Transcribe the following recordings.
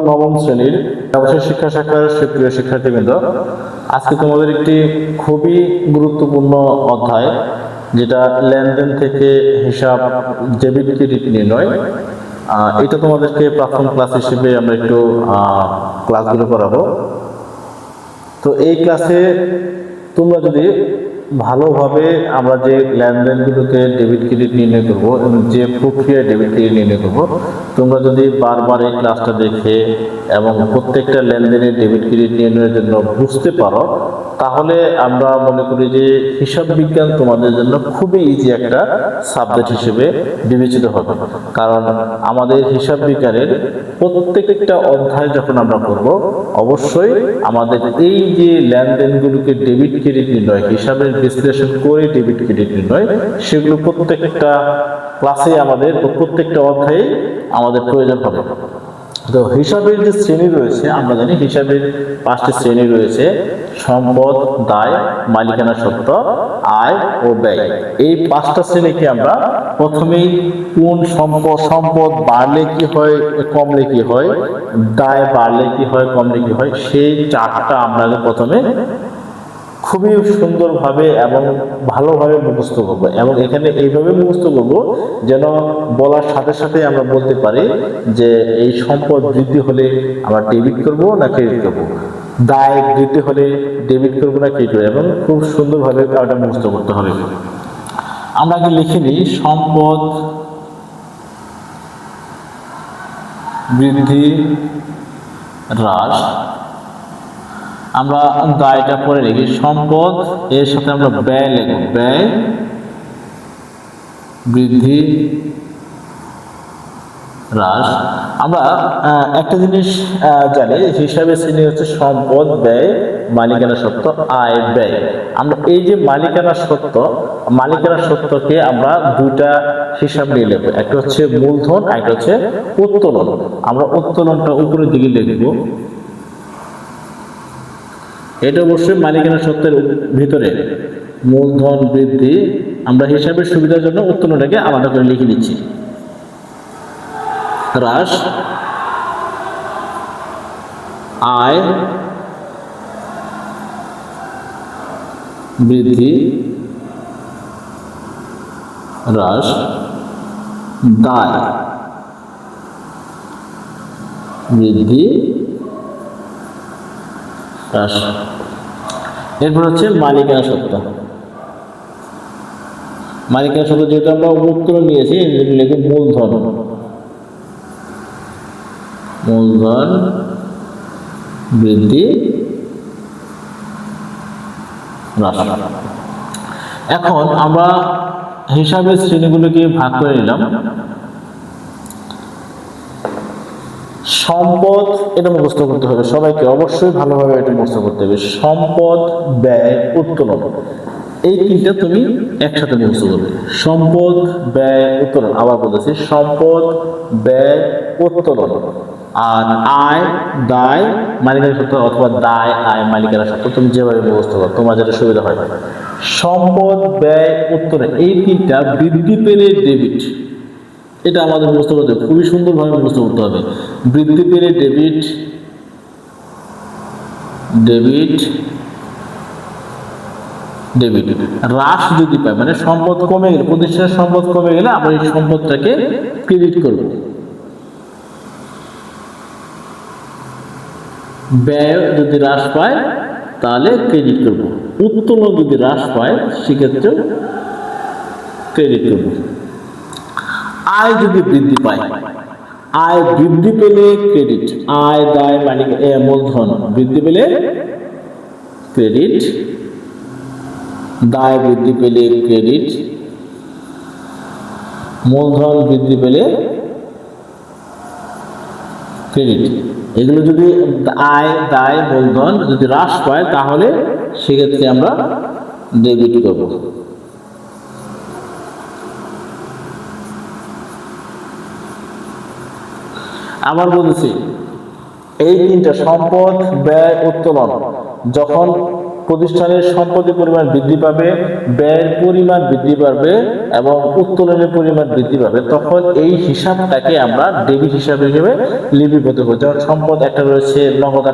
নবম শ্রেণীর ব্যবসায় শিক্ষা শাখার সুপ্রিয় শিক্ষার্থীবৃন্দ, আজকে তোমাদের একটি খুবই গুরুত্বপূর্ণ অধ্যায়, যেটা লেনদেন থেকে হিসাব ডেবিট ক্রেডিট নির্ণয়। এটা তোমাদেরকে প্রথম ক্লাস হিসেবে আমরা একটু ক্লাসগুলো করাবো। তো এই ক্লাসে তোমরা যদি ভালোভাবে আমরা যে লেনদেনগুলোকে ডেবিট ক্রেডিট নির্ণয় করব এবং যে প্রক্রিয়ায় ডেবিট ক্রেডিট নির্ণয় করব, তোমরা যদি বারবার এই ক্লাসটা দেখে এবং প্রত্যেকটা লেনদেনের ডেবিট ক্রেডিট নির্ণয়ের জন্য বুঝতে পারো, তাহলে আমরা মনে করি যে হিসাব বিজ্ঞান তোমাদের জন্য খুবই ইজি একটা সাবজেক্ট হিসেবে বিবেচিত হবে। কারণ আমাদের হিসাব বিজ্ঞানের প্রত্যেকটা অধ্যায় যখন আমরা করব, অবশ্যই আমাদের এই যে লেনদেনগুলোকে ডেবিট ক্রেডিট নির্ণয়, হিসাবের বিশ্লেষণ করে ডেবিট ক্রেডিট নির্ণয়, সেগুলো প্রত্যেকটা ক্লাসে আমাদের প্রত্যেকটা অধ্যায়ে আমাদের প্রয়োজন হবে। তো হিসাবের যে শ্রেণী রয়েছে, আমরা জানি হিসাবের 5টি শ্রেণী রয়েছে: সম্পদ, দায়, মালিকানা সত্ত্ব, আয় ও ব্যয়। এই 5টা শ্রেণীকে আমরা প্রথমেই কোন সম্পদ বাড়লে কি হয়, কমলে কি হয়, দায় বাড়লে কি হয়, কমলে কি হয়, সেই চারটা আমরা প্রথমে খুবই সুন্দরভাবে এবং ভালোভাবে মুখস্থ করব, এবং এখানে এইভাবে মুখস্থ করব যেন বলার সাথে সাথে আমরা বলতে পারি যে এই সম্পদ বৃদ্ধি হলে আমরা ডেবিট করব না ক্রেডিট করব, দায় বৃদ্ধি হলে ডেবিট করব না ক্রেডিট করব, এবং খুব সুন্দরভাবে এটা মুখস্থ করতে হবে। আমরা আগে লিখে নিই সম্পদ বৃদ্ধি হ্রাস, আমরা দায়টা পরে লিখি সম্পদ, এর সাথে আমরা ব্যয় লিখব, ব্যয় বৃদ্ধি হ্রাস। আমরা একটা জিনিস জানি, হিসাবের শ্রেণী হচ্ছে সম্পদ, ব্যয়, মালিকানা সত্ত্ব, আয়, ব্যয়। আমরা এই যে মালিকানা সত্ত্বকে আমরা দুইটা হিসাব নিয়ে লিখব, একটা হচ্ছে মূলধন, একটা হচ্ছে উত্তোলন। আমরা উত্তোলনটা উপরের দিকে লিখব, এটা অবশ্যই মালিকানা সত্ত্বের ভিতরে। মূলধন বৃদ্ধি, আমরা হিসাবের সুবিধার জন্য উত্তোলনটাকে আলাদা করে লিখে দিচ্ছি। হ্রাস, আয় বৃদ্ধি হ্রাস, দায় বৃদ্ধি হ্রাস। এরপর হচ্ছে মালিকানা সত্ত্ব। মালিকানা সত্ত্ব যেহেতু আমরা উত্তোলন নিয়েছি, লিখব মূলধন, মূলধন বৃদ্ধি হ্রাস। এখন আমরা হিসাবের শ্রেণীগুলোকে ভাগ করে নিলাম। সম্পদ, এটা মুখস্থ করতে হবে সবাইকে, অবশ্যই ভালোভাবে এটা মুখস্থ করতে হবে। সম্পদ, ব্যয়, উত্তোলন, এই তিনটা তুমি একসাথে মুখস্থ করবে। সম্পদ, ব্যয়, উত্তোলন। আবার বলতেছি, সম্পদ, ব্যয়, উত্তোলন। আর আয়, দায়, মালিকানা সত্ত্ব, অথবা দায়, আয়, মালিকানা সত্ত্ব, তুমি যেভাবে মুখস্থ করো, তোমার যেটা সুবিধা হয়। সম্পদ, ব্যয়, উত্তোলন, এই তিনটা বৃদ্ধি পেলে ডেবিট, এটা আমাদের মুখস্থ করতে হবে, খুবই সুন্দরভাবে মুখস্থ করতে হবে। বৃদ্ধি পেলে ডেবিট, ডেবিট, ডেবিট। হ্রাস যদি পায়, মানে সম্পদ কমে গেলে, প্রতিষ্ঠানের সম্পদ কমে গেলে আমরা এই সম্পদটাকে ক্রেডিট করব। ব্যয় যদি হ্রাস পায় তাহলে ক্রেডিট করব। উত্তোলন যদি হ্রাস পায় সেক্ষেত্রে ক্রেডিট করব। আয় যদি বৃদ্ধি পায়, আয় বৃদ্ধি পেলে ক্রেডিট, আয়, দায়, মূলধন বৃদ্ধি পেলে ক্রেডিট, দায় বৃদ্ধি পেলে ক্রেডিট, মূলধন বৃদ্ধি পেলে ক্রেডিট। এগুলো যদি আয়, দায়, মূলধন যদি হ্রাস পায় তাহলে সেক্ষেত্রে আমরা ডেবিট করব। আবার বলছি, এই তিনটা সম্পদ, ব্যয়, উত্তোলন যখন প্রতিষ্ঠানের সম্পদের পরিমাণ বৃদ্ধি পাবে, ব্যয়ের পরিমাণ বৃদ্ধি পাবে এবং উত্তোলনের পরিমাণ বৃদ্ধি পাবে, তখন এই হিসাবটাকে আমরা ডেবিট হিসাব হিসেবে লিপিবদ্ধ করি। যেমন সম্পদ একটা রয়েছে নগদ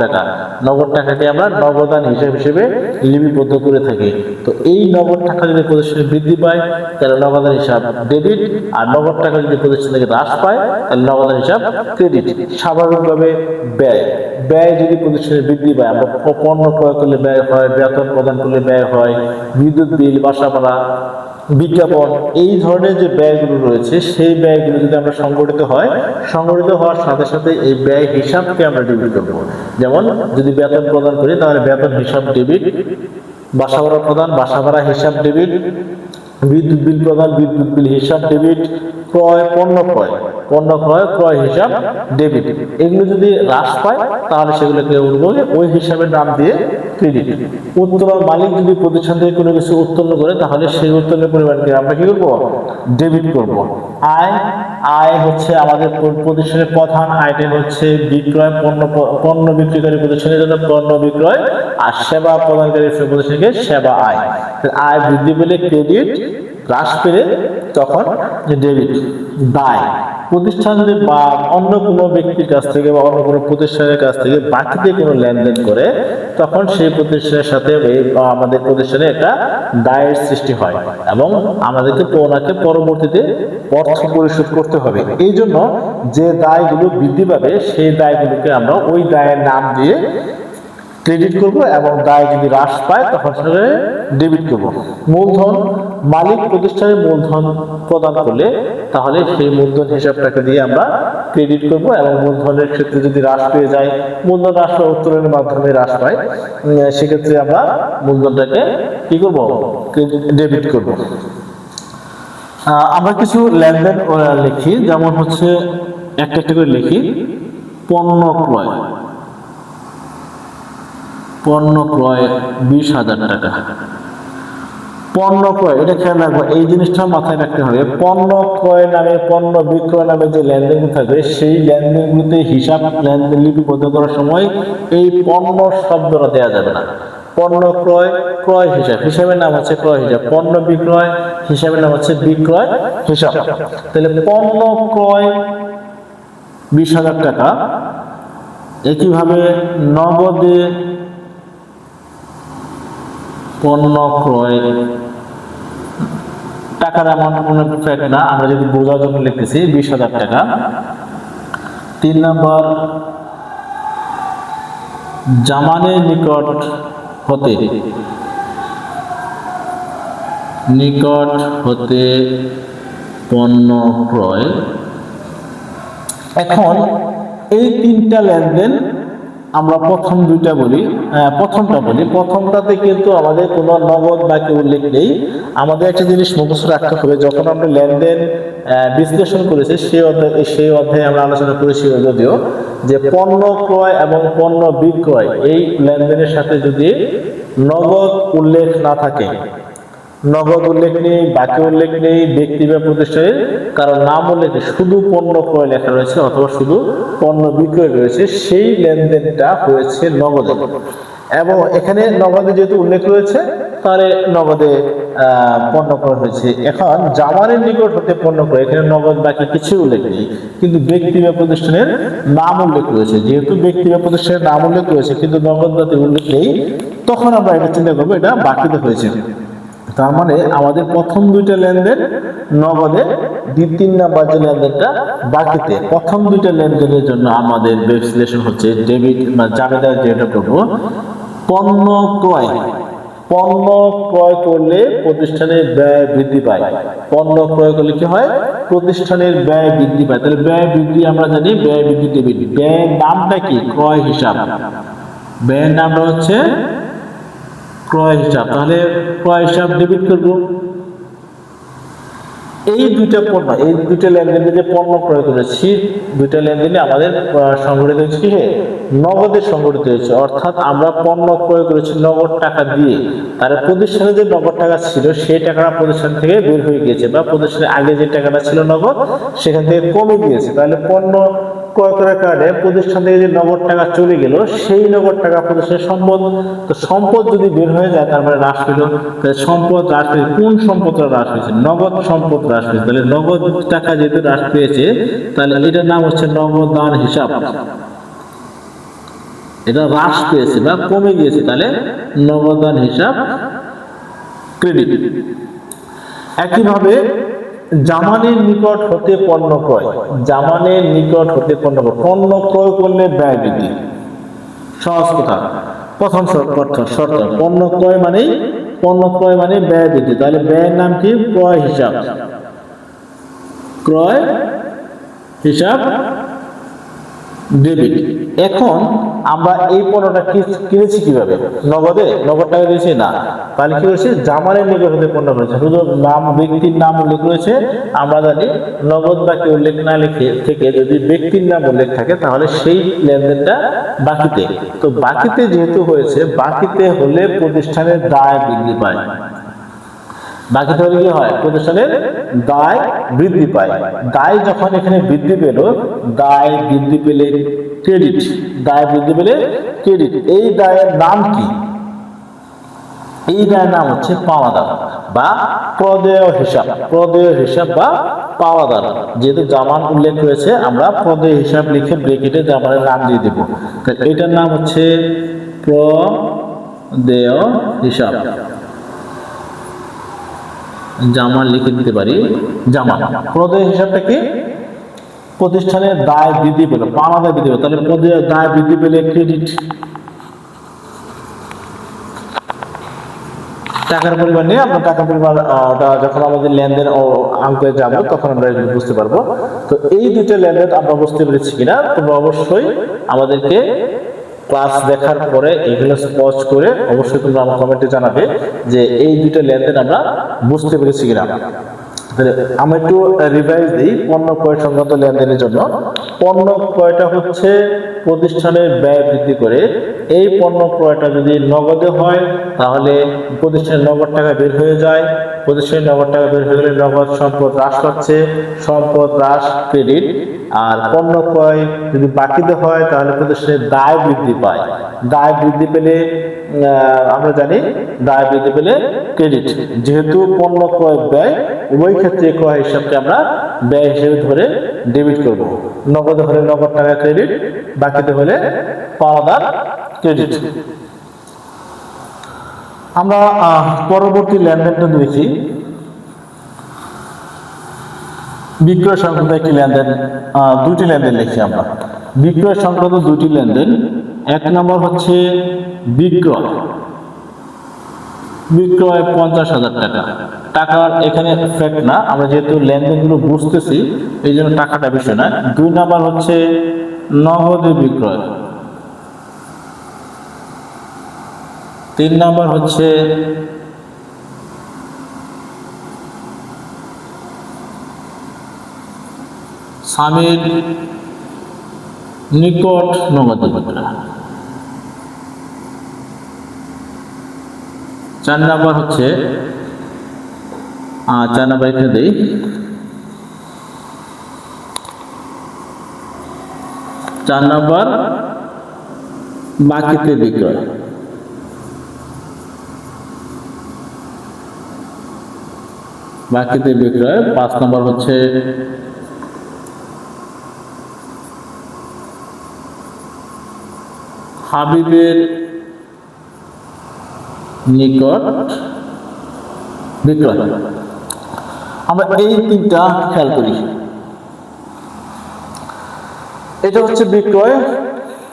টাকা, নগদ টাকাকে আমরা নগদান হিসাব হিসেবে লিপিবদ্ধ করে থাকি। তো এই নগদ টাকা যদি প্রতিষ্ঠানে বৃদ্ধি পায় তাহলে নগদান হিসাব ডেবিট, আর নগদ টাকা যদি প্রতিষ্ঠান থেকে হ্রাস পায় তাহলে নগদান হিসাব ক্রেডিট। স্বাভাবিকভাবে ব্যয়, ব্যয় যদি প্রতিষ্ঠানে বৃদ্ধি পায়, আমরা পণ্য ক্রয় করলে ব্যয় হয়, বেতন প্রদান করলে ব্যয় হয়, বিদ্যুৎ বিল, বাসা ভাড়া, বিজ্ঞাপন, এই ধরনের যে ব্যয়গুলো রয়েছে সেই ব্যয়গুলো যদি আমরা সংগঠিত হওয়ার সাথে সাথে এই ব্যয় হিসাবকে আমরা ডেবিট করব। যেমন যদি বেতন প্রদান করি তাহলে বেতন হিসাব ডেবিট, বাসা ভাড়া প্রদান, বাসা ভাড়া হিসাব ডেবিট, বিদ্যুৎ বিল প্রদান, বিদ্যুৎ বিল হিসাব ডেবিট, পণ্য ক্রয় হিসাব ডেবিট। এগুলো যদি হ্রাস পায় তাহলে সেগুলোকে ওই হিসাবের নাম দিয়ে ক্রেডিট। উত্তোলন, মালিক যদি প্রতিষ্ঠান থেকে কোনো কিছু উত্তোলন করে তাহলে সেই উত্তোলনের পরিমাণকে আমরা কি করব? ডেবিট করব। আয় হচ্ছে আমাদের প্রতিষ্ঠানের প্রধান আইটেম হচ্ছে বিক্রয়, পণ্য বিক্রিকারী প্রতিষ্ঠানের জন্য পণ্য বিক্রয়, আর সেবা প্রদানকারী প্রতিষ্ঠানকে সেবা আয়। আয় বৃদ্ধি পেলে ক্রেডিট, হ্রাস পেলে তখন ডেবিট। দায়, প্রতিষ্ঠান যদি বা অন্য কোনো ব্যক্তির কাছ থেকে বা অন্য কোনো প্রতিষ্ঠানের কাছ থেকে বাকিতে কোনো লেনদেন করে তখন সেই প্রতিষ্ঠানের সাথে আমাদের প্রতিষ্ঠানে একটা দায়ের সৃষ্টি হয় এবং আমাদেরকে ওনাকে পরবর্তীতে অর্থ পরিশোধ করতে হবে। এই জন্য যে দায়গুলো বৃদ্ধি পাবে সেই দায়গুলোকে আমরা ওই দায়ের নাম দিয়ে ক্রেডিট করব এবং দায় যদি হ্রাস পায় তখন সেটা ডেবিট করব। মূলধন, মালিক প্রতিষ্ঠানের মূলধন প্রদান করলে তাহলে সেই মূলধন হিসাবটাকে দিয়ে আমরা ক্রেডিট করব এবং মূলধনের ক্ষেত্রে যদি হ্রাস পেয়ে যায়, মূলধন হ্রাস বা উত্তোলনের মাধ্যমে হ্রাস পায়, সেক্ষেত্রে আমরা মূলধনটাকে কি করব? ডেবিট করব। আমরা কিছু লেনদেন লিখি, যেমন হচ্ছে একটা করে লিখি। পণ্য ক্রয় 20,000 টাকা। পণ্য ক্রয়, এটা খেয়াল রাখবো, এই জিনিসটা মাথায় রাখতে হবে। পণ্য ক্রয় নামে, পণ্য বিক্রয় নামে যে লেনদেন থাকবে সেই লেনদেনগুলোতে হিসাব লেনদেন লিপিবদ্ধ করার সময় এই পণ্য শব্দটা দেওয়া যাবে না। পণ্য ক্রয়, ক্রয় হিসাবের নাম হচ্ছে ক্রয় হিসাব। পণ্য বিক্রয় হিসাবের নাম হচ্ছে বিক্রয় হিসাব। তাহলে পণ্য ক্রয় 20,000 টাকা। একইভাবে নগদে পণ্য ক্রয়, টাকার অ্যামাউন্ট কোনো ফ্যাক্ট না, আমরা যদি বোঝার জন্য লিখতেছি 20,000 টাকা। 3 নাম্বার, জামানের নিকট হতে পণ্য ক্রয়। এখন এই তিনটা লেনদেন আমরা প্রথমটা বলি। প্রথমটাতে কিন্তু আমাদের কোনো নগদ বাকি উল্লেখ নেই। আমাদের একটা জিনিস মুখস্থ রাখতে হবে, যখন আমরা লেনদেন বিশ্লেষণ করেছি সেই অধ্যায়ে আমরা আলোচনা করেছি যদিও, যে পণ্য ক্রয় এবং পণ্য বিক্রয় এই লেনদেনের সাথে যদি নগদ উল্লেখ না থাকে, নগদ উল্লেখ নেই, বাকি উল্লেখ নেই, ব্যক্তি বা প্রতিষ্ঠানের কারণ নাম উল্লেখ নেই, শুধু পণ্য ক্রয় লেখা রয়েছে অথবা শুধু পণ্য বিক্রয় রয়েছে, সেই লেনদেনটা হয়েছে নগদে। এবং এখানে নগদে যেহেতু উল্লেখ রয়েছে তাহলে নগদে পণ্য ক্রয় হয়েছে। এখন জামানের নিকট হতে পণ্য ক্রয়, এখানে নগদ বাকি কিছু উল্লেখ নেই, কিন্তু ব্যক্তি বা প্রতিষ্ঠানের নাম উল্লেখ রয়েছে। যেহেতু ব্যক্তি বা প্রতিষ্ঠানের নাম উল্লেখ রয়েছে কিন্তু নগদ বাকি উল্লেখ নেই, তখন আমরা এটা চিন্তা করবো এটা বাকিতে হয়েছে। তার মানে আমাদের প্রথম দুইটা লেনদেন নগদে, 3 নাম্বার যে লেনদেনটা বাকিতে। প্রথম দুইটা লেনদেনের জন্য আমাদের বিশ্লেষণ হচ্ছে ডেবিট বা জাবেদা যেটা করব। পণ্য ক্রয় করলে প্রতিষ্ঠানের ব্যয় বৃদ্ধি পায়। পণ্য ক্রয় করলে কি হয়? প্রতিষ্ঠানের ব্যয় বৃদ্ধি পায়। তাহলে ব্যয় বৃদ্ধি আমরা জানি, ব্যয় বৃদ্ধি ডেবিট। ব্যয়ের নামটা কি? ক্রয় হিসাব। ব্যয়ের নামটা হচ্ছে ক্রয় হিসাব, তাহলে ক্রয় হিসাব ডেবিট করব। এই দুইটা লেনদেনে যে পণ্য ক্রয় করেছি, দুইটা লেনদেনে আমাদের সংগঠিত হয়েছে কি? নগদে সংগঠিত হয়েছে। অর্থাৎ আমরা পণ্য ক্রয় করেছি নগদ টাকা দিয়ে, তার প্রতিষ্ঠানে যে নগদ টাকা ছিল সেই টাকাটা প্রতিষ্ঠান থেকে বের হয়ে গিয়েছে, বা প্রতিষ্ঠানের আগে যে টাকাটা ছিল নগদ সেখান থেকে কমে গিয়েছে। তাহলে পণ্য ক্রয় করার কারণে প্রতিষ্ঠান থেকে যে নগদ টাকা চলে গেল, সেই নগদ টাকা প্রতিষ্ঠানের সম্পদ, তো সম্পদ যদি বের হয়ে যায় তার মানে হ্রাস পেল, সম্পদ হ্রাস পেয়েছে। কোন সম্পদটা হ্রাস পেয়েছে? নগদ সম্পদ হ্রাস পেয়েছে। তাহলে নগদ টাকা যেহেতু হ্রাস পেয়েছে, তাহলে এটার নাম হচ্ছে নগদান হিসাব। এটা হ্রাস পেয়েছে বা কমে গিয়েছে, তাহলে নগদান হিসাব ক্রেডিট। একইভাবে জামানের নিকট হতে পণ্য ক্রয়, জামানের নিকট হতে পণ্য ক্রয়, পণ্য ক্রয় করলে ব্যয় বৃদ্ধি। সহজ কথা, প্রথম শর্ত পণ্য ক্রয় মানে ব্যয় বৃদ্ধি। তাহলে ব্যয়ের নাম কি? ক্রয় হিসাব। ক্রয় হিসাব ডেবিট। এখন আমরা এই পণ্যটা কিনেছি কিভাবে? নগদ টাকা দিয়েছি না, তাহলে কি হয়েছে? জামানের নিকট হতে পণ্য করেছে, শুধু নাম, ব্যক্তির নাম উল্লেখ রয়েছে। আমরা জানি নগদ বাকি উল্লেখ না লিখে থেকে যদি ব্যক্তির নাম উল্লেখ থাকে তাহলে সেই লেনদেনটা বাকিতে। তো বাকিতে যেহেতু হয়েছে, বাকিতে হলে প্রতিষ্ঠানের দায় বৃদ্ধি পায়। বাকিতে হলে কি হয়? প্রতিষ্ঠানের দায় বৃদ্ধি পায়। দায় যখন এখানে বৃদ্ধি পেল, দায় বৃদ্ধি পেলে ক্রেডিট, দায় বৃদ্ধি পেলে ক্রেডিট। এই দায়ের নাম কি? এই দায়ের নাম হচ্ছে পাওয়াদার বা প্রদেয় হিসাব। প্রদেয় হিসাব বা পাওয়াদার। যেহেতু জামান উল্লেখ রয়েছে, আমরা প্রদেয় হিসাব লিখে ব্রেকেটে জামানের নাম দিয়ে দেব। এটার নাম হচ্ছে প্রদেয় হিসাব। জামান লিখে দিতে পারি, জামান। প্রদেয় হিসাবটা কি? প্রতিষ্ঠানের দায় বৃদ্ধি পেল, পাওনা বৃদ্ধি পেল, তাহলে প্রদেয় দায় বৃদ্ধি পেলে ক্রেডিট। টাকার পরিমাণ নিয়ে আমরা টাকার পরিমাণ যখন আমাদের লেনদেন অঙ্কে যাব তখন আমরা বুঝতে পারবো। তো এই দুটো লেনদেন আমরা বুঝতে পেরেছি কিনা তোমরা অবশ্যই আমাদেরকে ক্লাস দেখার পরে এগুলো পজ করে অবশ্যই তোমরা আমার কমেন্টে জানাবে যে এই দুটো লেনদেন আমরা বুঝতে পেরেছি কিনা। আমরা একটু রিভাইজ দিই পণ্য ক্রয় সংক্রান্ত লেনদেনের জন্য। পণ্য ক্রয়টা হচ্ছে প্রতিষ্ঠানের ব্যয় বৃদ্ধি করে। এই পণ্য ক্রয়টা যদি নগদে হয় তাহলে প্রতিষ্ঠানের নগদ টাকা বের হয়ে যায়। প্রতিষ্ঠানের নগদ টাকা বের হয়ে গেলে নগদ সম্পদ হ্রাস পাচ্ছে, সম্পদ হ্রাস ক্রেডিট। আর পণ্য ক্রয় যদি বাকিতে হয় তাহলে প্রতিষ্ঠানের দায় বৃদ্ধি পায়। দায় বৃদ্ধি পেলে আমরা জানি দায় বৃদ্ধি পেলে ক্রেডিট। যেহেতু পণ্য ক্রয় ব্যয়, উভয় ক্ষেত্রে ক্রয় হিসাবকে আমরা ব্যয় হিসেবে ধরে ডেবিট করব। নগদে হলে নগদ টাকা ক্রেডিট, বাকিতে হলে পাওয়াদার ক্রেডিট। আমরা পরবর্তী লেনদেনটা দেখি। বিক্রয় সংক্রান্ত একটি লেনদেন, দুইটি লেনদেন লিখি আমরা। বিক্রয় সংক্রান্ত দুইটি লেনদেন। এক নম্বর হচ্ছে বিক্রয় 50,000 টাকা। টাকার এখানে ফ্যাক্ট না, আমরা যেহেতু লেনদেনগুলো বুঝতেছি এই জন্য টাকাটা বিষয় না। 2 নাম্বার হচ্ছে নগদে বিক্রয়। 3 নাম্বার হচ্ছে স্বামীর নিকট নগদ বিক্রয়। 4 নাম্বার হচ্ছে 4 নাম্বার এখানে দেই। 4 নাম্বার বাকিতে বিক্রয়। বাকিতে বিক্রয়। 5 নাম্বার হচ্ছে হাবিবের নিকট বিক্রয়। আমরা এই তিনটা খেয়াল করি। এটা হচ্ছে বিক্রয়,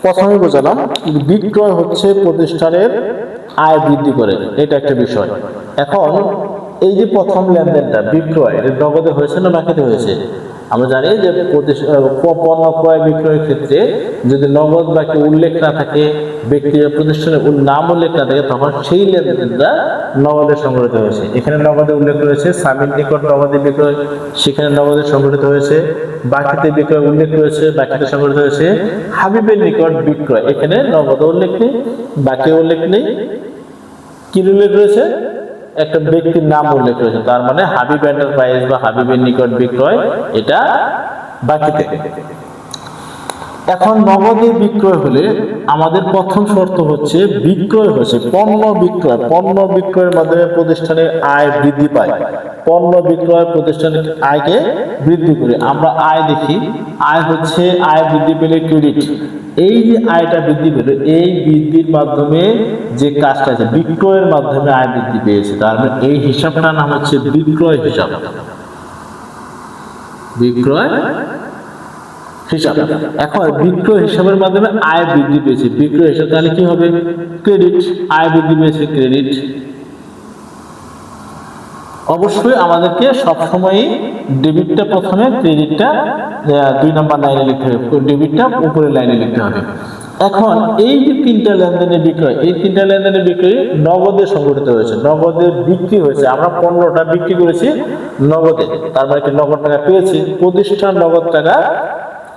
প্রথমে বোঝালাম। বিক্রয় হচ্ছে প্রতিষ্ঠানের আয় বৃদ্ধি করে, এটা একটা বিষয়। এখন এই যে প্রথম লেনদেনটা বিক্রয়, এটা নগদে হয়েছে না বাকিতে হয়েছে? আমরা জানি যে পণ্য ক্রয় বিক্রয়ের ক্ষেত্রে যদি নগদ বাকি উল্লেখ না থাকে, ব্যক্তি প্রতিষ্ঠানের নাম উল্লেখ না থাকে, তখন সেই লেনদেনটা নগদে সংগঠিত হয়েছে। এখানে নগদে উল্লেখ রয়েছে স্বামীর নিকট নগদে বিক্রয়, সেখানে নগদে সংগঠিত হয়েছে। বাকিতে বিক্রয় উল্লেখ রয়েছে, বাকিতে সংগঠিত হয়েছে। হাবিবের নিকট বিক্রয়, এখানে নগদ উল্লেখ নেই, বাকি উল্লেখ নেই, কি উল্লেখ রয়েছে? একটা ব্যক্তির নাম উল্লেখ রয়েছে। তার মানে হাবিব এন্টারপ্রাইজ বা হাবিবের নিকট বিক্রয়, এটা বাকিতে। এখন নগদে বিক্রয় হলে আমাদের প্রথম শর্ত হচ্ছে বিক্রয় হচ্ছে পণ্য বিক্রয়ের মাধ্যমে প্রতিষ্ঠানের আয় বৃদ্ধি পায়। পণ্য বিক্রয় প্রতিষ্ঠানের আয়কে বৃদ্ধি করে। আমরা আয় দেখি, আয় হচ্ছে আয় বৃদ্ধি পেলে ক্রেডিট। এই যে আয়টা বৃদ্ধি পেল, এই বৃদ্ধির মাধ্যমে যে কাজটা আছে বিক্রয়ের মাধ্যমে আয় বৃদ্ধি পেয়েছে, তার মানে এই হিসাবটার নাম হচ্ছে বিক্রয় হিসাব। বিক্রয় হিসাব। এখন বিক্রয় হিসাবের মাধ্যমে আয় বৃদ্ধি পেয়েছে, বিক্রয় হিসাব তাহলে কি হবে? ক্রেডিট। আয় বৃদ্ধি পেয়েছে, ক্রেডিট। অবশ্যই আমাদেরকে সবসময় ডেবিটটা প্রথমে, ক্রেডিটটা 2 নম্বর লাইনে লিখতে হবে, ডেবিটটা উপরের লাইনে লিখতে হবে। এখন এই যে 3টা লেনদেনের বিক্রয়, এই 3টা লেনদেনের বিক্রয় নগদে সংগঠিত হয়েছে, নগদে বিক্রি হয়েছে। আমরা পণ্যটা বিক্রি করেছি নগদে, তার মানে কি নগদ টাকা পেয়েছি, প্রতিষ্ঠান নগদ টাকা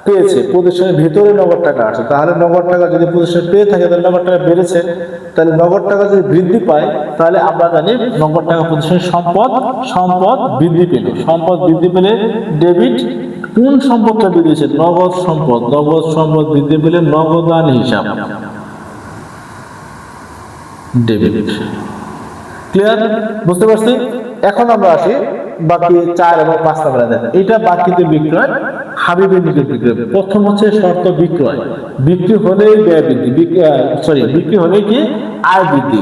পেয়েছে, প্রতিষ্ঠানের ভিতরে নগদ টাকা আছে। তাহলে নগদ টাকা যদি প্রতিষ্ঠান পেয়ে থাকে তাহলে নগদ টাকা বেড়েছে, তাহলে নগদ টাকা যদি বৃদ্ধি পায় তাহলে আমরা জানি নগদ টাকা প্রতিষ্ঠানের সম্পদ বৃদ্ধি পেল। সম্পদ বৃদ্ধি পেলে ডেবিট। কোন সম্পদটা বৃদ্ধি হয়েছে? নগদ সম্পদ বৃদ্ধি পেলে নগদান হিসাব, ডেবিট। ক্লিয়ার? বুঝতে পারছি? এখন আমরা আসি বাকি 4 এবং 5 নম্বরে। এটা বাকিতে বিক্রয়, হাবিবের নিকট বিক্রয়। প্রথম হচ্ছে শর্ত বিক্রয়। বিক্রি হলেই ব্যয় বৃদ্ধি, বিক্রি হলে কি আয় বৃদ্ধি।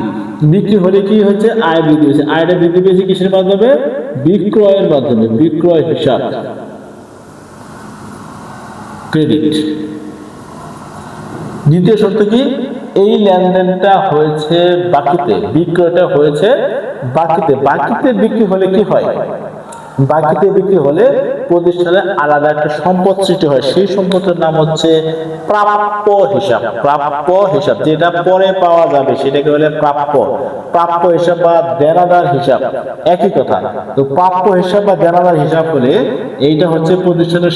বিক্রি হলে কি হচ্ছে? আয় বৃদ্ধি হয়েছে। আয়টা বৃদ্ধি পেয়েছে কিসের মাধ্যমে? বিক্রয়ের মাধ্যমে, বিক্রয় হিসাব, ক্রেডিট। দ্বিতীয় শর্ত কি? এই লেনদেনটা হয়েছে বাকিতে, বিক্রয়টা হয়েছে বাকিতে। বাকিতে বিক্রি হলে কি হয়? বাকিতে বিক্রি হলে প্রতিষ্ঠানে আলাদা একটা সম্পদ সৃষ্টি হয়, সেই সম্পদের নাম হচ্ছে প্রাপ্য হিসাব। প্রাপ্য হিসাব যেটা পরে পাওয়া যাবে সেটাকে বলে প্রাপ্য হিসাব বা দেনাদার হিসাব, একই কথা। তো প্রাপ্য হিসাব বা দেনাদার হিসাব হলে এইটা হচ্ছে প্রতিষ্ঠানের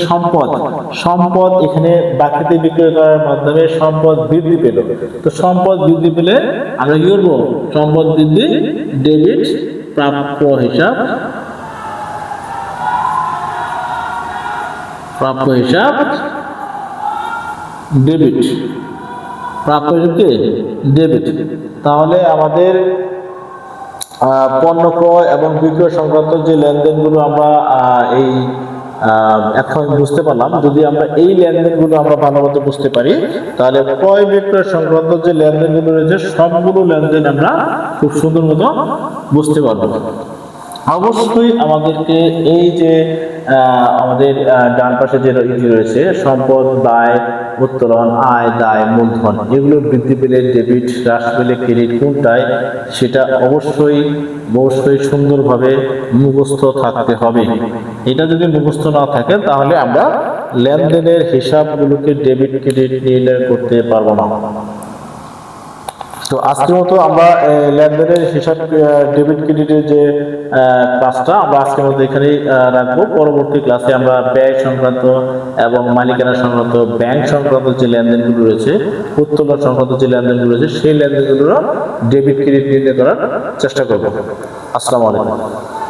সম্পদ এখানে বাকিতে বিক্রয় করার মাধ্যমে সম্পদ বৃদ্ধি পেল। তো সম্পদ বৃদ্ধি পেলে আমরা কি করবো? সম্পদ বৃদ্ধি, ডেবিট, প্রাপ্য হিসাব, ডেবিট। প্রাপ্য হিসাব কি? ডেবিট। তাহলে আমাদের পণ্য ক্রয় এবং বিক্রয় সংক্রান্ত যে লেনদেনগুলো আমরা এখন বুঝতে পারলাম, যদি আমরা এই লেনদেনগুলো আমরা ভালোমতো বুঝতে পারি তাহলে ক্রয় বিক্রয় সংক্রান্ত যে লেনদেনগুলো রয়েছে সবগুলো লেনদেন আমরা খুব সুন্দর মতো বুঝতে পারবো। অবশ্যই আমাদেরকে এই যে আমাদের ডান পাশে যে রয়েছে সম্পদ, দায়, উত্তোলন, আয়, দায়, মূলধন, এগুলো বৃদ্ধি পেলে ডেবিট, হ্রাস পেলে ক্রেডিট কোনটায় সেটা অবশ্যই সুন্দরভাবে মুখস্থ থাকতে হবে। এটা যদি মুখস্থ না থাকে তাহলে আমরা লেনদেনের হিসাবগুলোকে ডেবিট ক্রেডিট নির্ণয় করতে পারবো না। তো আজকের মতো আমরা লেনদেনের হিসাব, ডেবিট ক্রেডিটের যে ক্লাসটা আমরা আজকের মতো এখানেই রাখবো। পরবর্তী ক্লাসে আমরা ব্যয় সংক্রান্ত এবং মালিকানা সংক্রান্ত, ব্যাংক সংক্রান্ত যে লেনদেনগুলো রয়েছে, উত্তোলন সংক্রান্ত যে লেনদেনগুলো রয়েছে সেই লেনদেনগুলো ডেবিট ক্রেডিট নির্ণয় করার চেষ্টা করবো। আসসালামু আলাইকুম।